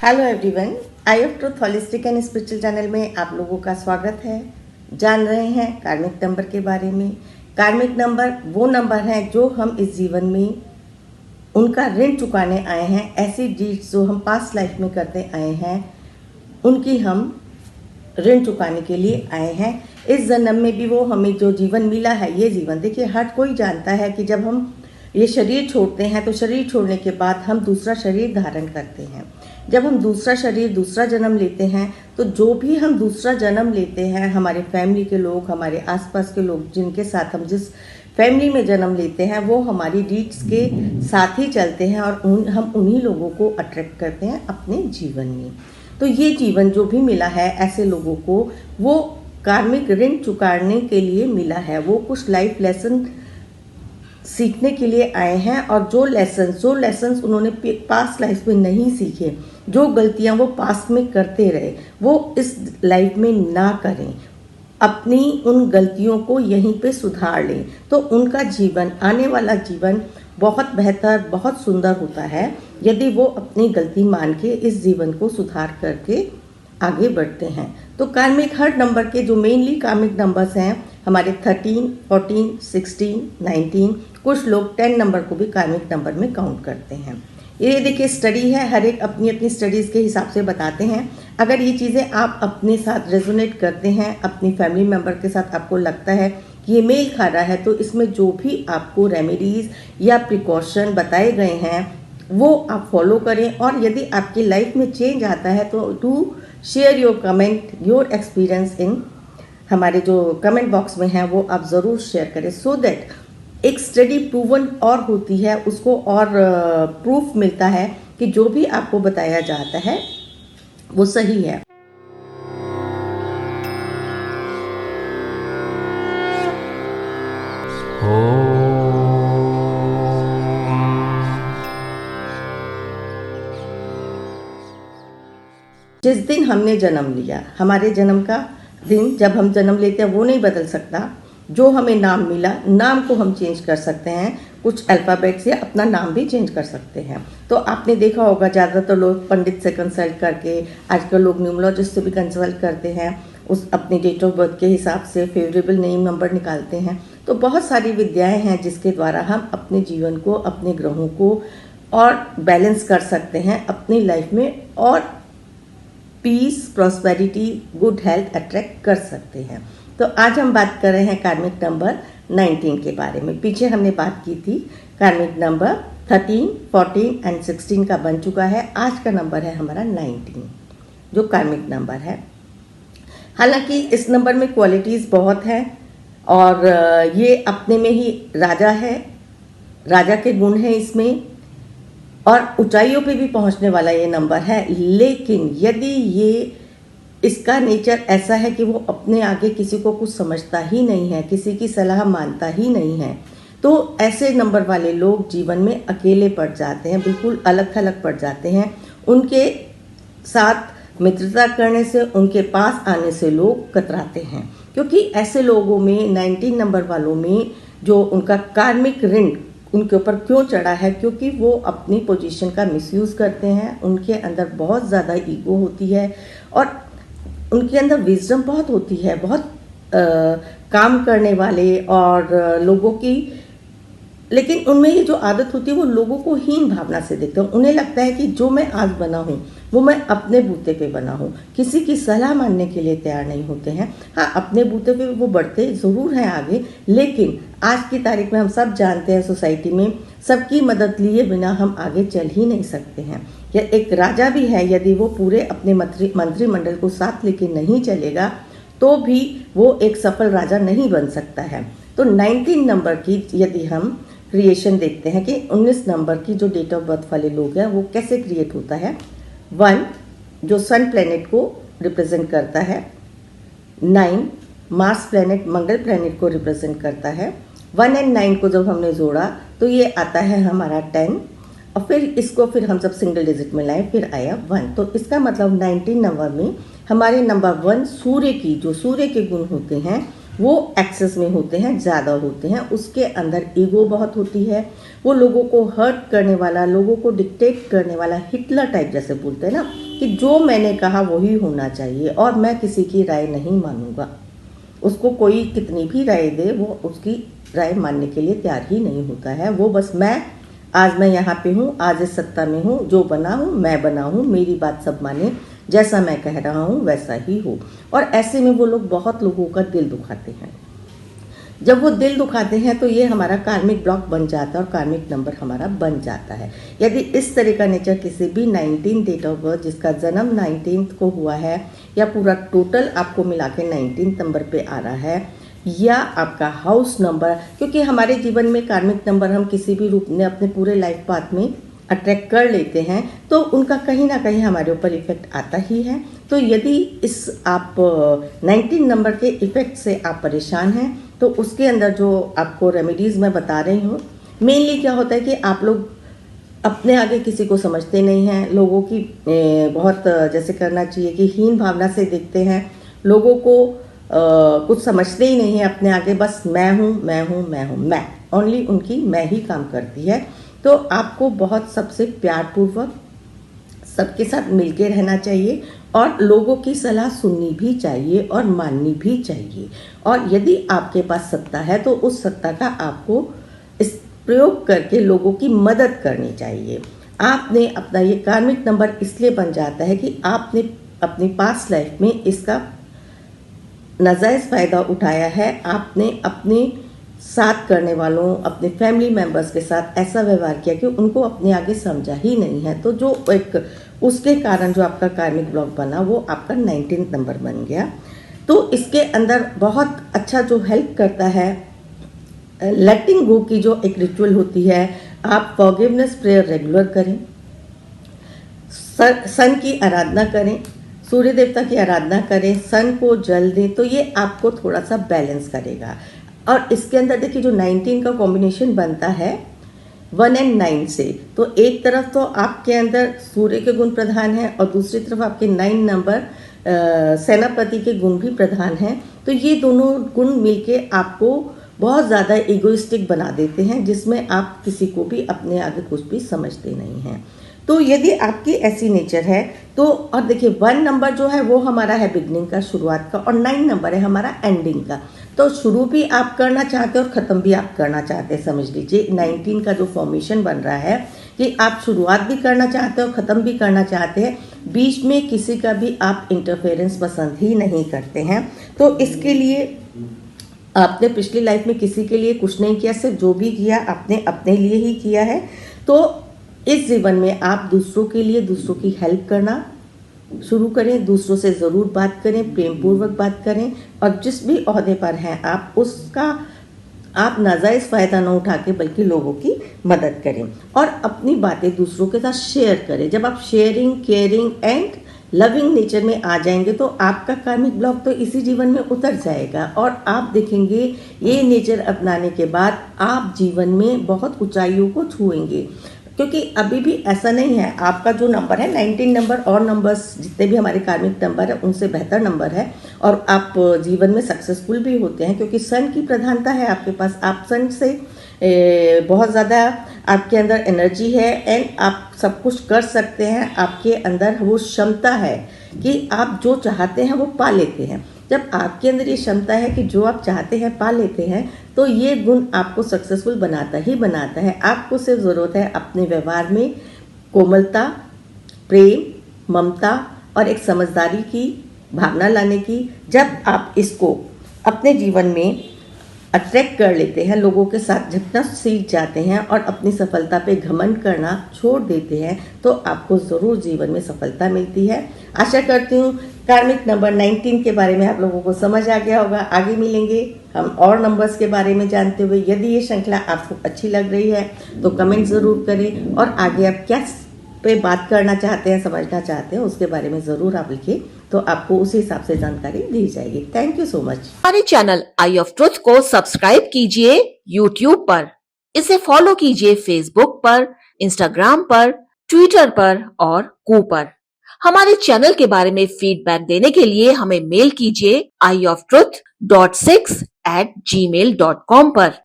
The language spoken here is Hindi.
Hello everyone, I of truth holistic and spiritual channel में आप लोगों का स्वागत है। जान रहे हैं कार्मिक नंबर के बारे में। कार्मिक नंबर वो नंबर हैं जो हम इस जीवन में उनका ऋण चुकाने आए हैं। ऐसी डीड्स जो हम पास्ट लाइफ में करते आए हैं उनकी हम ऋण चुकाने के लिए आए हैं। इस जन्म में भी वो हमें जो जीवन मिला है, ये जीवन देखिए, हर कोई जानता है कि जब हम ये शरीर छोड़ते हैं तो शरीर छोड़ने के बाद हम दूसरा शरीर धारण करते हैं। जब हम दूसरा शरीर, दूसरा जन्म लेते हैं तो जो भी हम दूसरा जन्म लेते हैं, हमारे फैमिली के लोग, हमारे आसपास के लोग जिनके साथ हम जिस फैमिली में जन्म लेते हैं वो हमारी डीड्स के साथ ही चलते हैं और हम उन्हीं लोगों को अट्रैक्ट करते हैं अपने जीवन में। तो ये जीवन जो भी मिला है ऐसे लोगों को वो कार्मिक ऋण चुकाने के लिए मिला है। वो कुछ लाइफ लेसन सीखने के लिए आए हैं और जो लेसन्स उन्होंने पास्ट लाइफ में नहीं सीखे, जो गलतियां वो पास्ट में करते रहे, वो इस लाइफ में ना करें। अपनी उन गलतियों को यहीं पे सुधार लें तो उनका जीवन, आने वाला जीवन बहुत बेहतर, बहुत सुंदर होता है यदि वो अपनी गलती मान के इस जीवन को सुधार करके आगे बढ़ते हैं। तो कार्मिक हर नंबर के जो मेनली कार्मिक नंबर्स हैं हमारे 13, 14, 16, 19, कुछ लोग 10 नंबर को भी कार्मिक नंबर में काउंट करते हैं। ये देखिए स्टडी है, हर एक अपनी अपनी स्टडीज़ के हिसाब से बताते हैं। अगर ये चीज़ें आप अपने साथ रेजोनेट करते हैं, अपनी फैमिली मेम्बर के साथ आपको लगता है कि ये मेल खा रहा है, तो इसमें जो भी आपको रेमेडीज़ या प्रिकॉशन बताए गए हैं वो आप फॉलो करें। और यदि आपकी लाइफ में चेंज आता है तो do share your comment, your experience in हमारे जो कमेंट बॉक्स में है वो आप ज़रूर शेयर करें, सो दैट एक स्टडी प्रूवन और होती है, उसको और प्रूफ मिलता है कि जो भी आपको बताया जाता है वो सही है। जिस दिन हमने जन्म लिया, हमारे जन्म का दिन जब हम जन्म लेते हैं वो नहीं बदल सकता। जो हमें नाम मिला, नाम को हम चेंज कर सकते हैं, कुछ अल्फ़ाबेट से अपना नाम भी चेंज कर सकते हैं। तो आपने देखा होगा ज़्यादातर लोग पंडित से कंसल्ट करके, आजकल लोग न्यूमरोलॉजिस्ट से भी कंसल्ट करते हैं, उस अपनी डेट ऑफ बर्थ के हिसाब से फेवरेबल नेम नंबर निकालते हैं। तो बहुत सारी विद्याएं हैं जिसके द्वारा हम अपने जीवन को, अपने ग्रहों को और बैलेंस कर सकते हैं अपनी लाइफ में, और peace, prosperity, good health attract कर सकते हैं। तो आज हम बात कर रहे हैं कार्मिक नंबर 19 के बारे में। पीछे हमने बात की थी कार्मिक नंबर 13, 14 एंड 16 का बन चुका है। आज का नंबर है हमारा 19 जो कार्मिक नंबर है। हालांकि इस नंबर में क्वालिटीज़ बहुत हैं और ये अपने में ही राजा है, राजा के गुण हैं इसमें, और ऊंचाइयों पे भी पहुंचने वाला ये नंबर है। लेकिन यदि ये इसका नेचर ऐसा है कि वो अपने आगे किसी को कुछ समझता ही नहीं है, किसी की सलाह मानता ही नहीं है, तो ऐसे नंबर वाले लोग जीवन में अकेले पड़ जाते हैं, बिल्कुल अलग थलग पड़ जाते हैं। उनके साथ मित्रता करने से, उनके पास आने से लोग कतराते हैं, क्योंकि ऐसे लोगों में, 19 नंबर वालों में, जो उनका कार्मिक ऋण उनके ऊपर क्यों चढ़ा है, क्योंकि वो अपनी पोजीशन का मिसयूज़ करते हैं। उनके अंदर बहुत ज़्यादा ईगो होती है और उनके अंदर विजडम बहुत होती है, बहुत काम करने वाले और लोगों की, लेकिन उनमें ये जो आदत होती है वो लोगों को हीन भावना से देखते हैं। उन्हें लगता है कि जो मैं आज बना हूँ वो मैं अपने बूते पे बना हूँ, किसी की सलाह मानने के लिए तैयार नहीं होते हैं। हाँ, अपने बूते पे वो बढ़ते ज़रूर हैं आगे, लेकिन आज की तारीख में हम सब जानते हैं सोसाइटी में सबकी मदद लिए बिना हम आगे चल ही नहीं सकते हैं। या एक राजा भी है, यदि वो पूरे अपने मंत्रिमंडल को साथ लेके नहीं चलेगा तो भी वो एक सफल राजा नहीं बन सकता है। तो 19 नंबर की यदि हम क्रिएशन देखते हैं कि 19 नंबर की जो डेट ऑफ बर्थ वाले लोग हैं वो कैसे क्रिएट होता है। 1 जो सन प्लैनेट को रिप्रेजेंट करता है, 9 मार्स प्लैनेट, मंगल प्लैनेट को रिप्रेजेंट करता है। 1 और 9 को जब हमने जोड़ा तो ये आता है हमारा 10, और फिर इसको हम जब सिंगल डिजिट में लाए फिर आया 1। तो इसका मतलब 19 नंबर में हमारे नंबर 1 सूर्य की, जो सूर्य के गुण होते हैं वो एक्सेस में होते हैं, ज़्यादा होते हैं। उसके अंदर ईगो बहुत होती है, वो लोगों को हर्ट करने वाला, लोगों को डिक्टेट करने वाला, हिटलर टाइप जैसे बोलते हैं ना, कि जो मैंने कहा वही होना चाहिए और मैं किसी की राय नहीं मानूंगा। उसको कोई कितनी भी राय दे, वो उसकी राय मानने के लिए तैयार ही नहीं होता है। वो बस आज मैं यहाँ पे हूँ, आज इस सत्ता में हूँ, जो बना हूँ मैं बना हूँ, मेरी बात सब माने, जैसा मैं कह रहा हूँ वैसा ही हो। और ऐसे में वो लोग बहुत लोगों का दिल दुखाते हैं। जब वो दिल दुखाते हैं तो ये हमारा कार्मिक ब्लॉक बन जाता है और कार्मिक नंबर हमारा बन जाता है। यदि इस तरह का नेचर किसी भी 19 डेट ऑफ बर्थ जिसका जन्म 19 को हुआ है, या पूरा टोटल आपको मिला के 19 नंबर पे आ रहा है, या आपका हाउस नंबर, क्योंकि हमारे जीवन में कार्मिक नंबर हम किसी भी रूप में अपने पूरे लाइफ पाथ में अट्रैक्ट कर लेते हैं, तो उनका कहीं ना कहीं हमारे ऊपर इफेक्ट आता ही है। तो यदि आप 19 नंबर के इफेक्ट से आप परेशान हैं, तो उसके अंदर जो आपको रेमेडीज़ मैं बता रही हूँ, मेनली क्या होता है कि आप लोग अपने आगे किसी को समझते नहीं हैं, लोगों की बहुत जैसे करना चाहिए कि हीन भावना से देखते हैं, लोगों को कुछ समझते ही नहीं है अपने आगे, बस मैं हूँ मैं हूँ मैं हूँ, मैं ओनली उनकी मैं ही काम करती है। तो आपको बहुत सबसे प्यारपूर्वक सबके साथ मिलके रहना चाहिए और लोगों की सलाह सुननी भी चाहिए और माननी भी चाहिए। और यदि आपके पास सत्ता है तो उस सत्ता का आपको इस प्रयोग करके लोगों की मदद करनी चाहिए। आपने अपना ये कार्मिक नंबर इसलिए बन जाता है कि आपने अपनी पास्ट लाइफ में इसका नाजायज़ फ़ायदा उठाया है। आपने अपने साथ करने वालों, अपने फैमिली मेम्बर्स के साथ ऐसा व्यवहार किया कि उनको अपने आगे समझा ही नहीं है। तो जो एक उसके कारण जो आपका कार्मिक ब्लॉक बना वो आपका 19 नंबर बन गया। तो इसके अंदर बहुत अच्छा जो हेल्प करता है, लेटिंग गो की जो एक रिचुअल होती है, आप फॉरगिवनेस प्रेयर रेगुलर करें, सन की आराधना करें, सूर्य देवता की आराधना करें, सन को जल दें, तो ये आपको थोड़ा सा बैलेंस करेगा। और इसके अंदर देखिए जो 19 का कॉम्बिनेशन बनता है 1 और 9 से, तो एक तरफ तो आपके अंदर सूर्य के गुण प्रधान है और दूसरी तरफ आपके 9 नंबर सेनापति के गुण भी प्रधान हैं। तो ये दोनों गुण मिलके आपको बहुत ज़्यादा इगोइस्टिक बना देते हैं, जिसमें आप किसी को भी अपने आगे कुछ भी समझते नहीं हैं। तो यदि आपकी ऐसी नेचर है तो, और देखिए 1 नंबर जो है वो हमारा है बिगनिंग का, शुरुआत का, और 9 नंबर है हमारा एंडिंग का। तो शुरू भी आप करना चाहते हैं और ख़त्म भी आप करना चाहते हैं। समझ लीजिए 19 का जो फॉर्मेशन बन रहा है कि आप शुरुआत भी करना चाहते हैं और ख़त्म भी करना चाहते हैं, बीच में किसी का भी आप इंटरफेरेंस पसंद ही नहीं करते हैं। तो इसके लिए आपने पिछली लाइफ में किसी के लिए कुछ नहीं किया, सिर्फ जो भी किया आपने अपने लिए ही किया है। तो इस जीवन में आप दूसरों के लिए दूसरों की हेल्प करना शुरू करें, दूसरों से ज़रूर बात करें, प्रेम पूर्वक बात करें, और जिस भी ओहदे पर हैं आप उसका आप नाजायज़ फ़ायदा न उठा के बल्कि लोगों की मदद करें और अपनी बातें दूसरों के साथ शेयर करें। जब आप sharing, caring and loving nature में आ जाएंगे तो आपका कार्मिक ब्लॉक तो इसी जीवन में उतर जाएगा और आप देखेंगे ये नेचर अपनाने के बाद आप जीवन में बहुत ऊंचाइयों को छुएंगे। क्योंकि अभी भी ऐसा नहीं है, आपका जो नंबर है 19 नंबर और नंबर्स जितने भी हमारे कार्मिक नंबर है उनसे बेहतर नंबर है और आप जीवन में सक्सेसफुल भी होते हैं क्योंकि सन की प्रधानता है आपके पास। आप सन से बहुत ज़्यादा आपके अंदर एनर्जी है एंड आप सब कुछ कर सकते हैं। आपके अंदर वो क्षमता है कि आप जो चाहते हैं वो पा लेते हैं। जब आपके अंदर ये क्षमता है कि जो आप चाहते हैं पा लेते हैं तो ये गुण आपको सक्सेसफुल बनाता ही बनाता है। आपको सिर्फ ज़रूरत है अपने व्यवहार में कोमलता, प्रेम, ममता और एक समझदारी की भावना लाने की। जब आप इसको अपने जीवन में अट्रैक्ट कर लेते हैं, लोगों के साथ झपटना सीख जाते हैं और अपनी सफलता पे घमंड करना छोड़ देते हैं तो आपको ज़रूर जीवन में सफलता मिलती है। आशा करती हूँ कार्मिक नंबर 19 के बारे में आप लोगों को समझ आ गया होगा। आगे मिलेंगे हम और नंबर्स के बारे में जानते हुए। यदि ये श्रृंखला आपको अच्छी लग रही है तो कमेंट ज़रूर करें और आगे आप क्या पे बात करना चाहते हैं, समझना चाहते हैं, उसके बारे में ज़रूर आप लिखिए तो आपको उसी हिसाब से जानकारी दी जाएगी। Thank you so much. हमारे चैनल आई ऑफ ट्रुथ को सब्सक्राइब कीजिए YouTube पर, इसे फॉलो कीजिए Facebook पर, Instagram पर, Twitter पर और कू पर। हमारे चैनल के बारे में फीडबैक देने के लिए हमें मेल कीजिए ioftruth.6@gmail.com पर।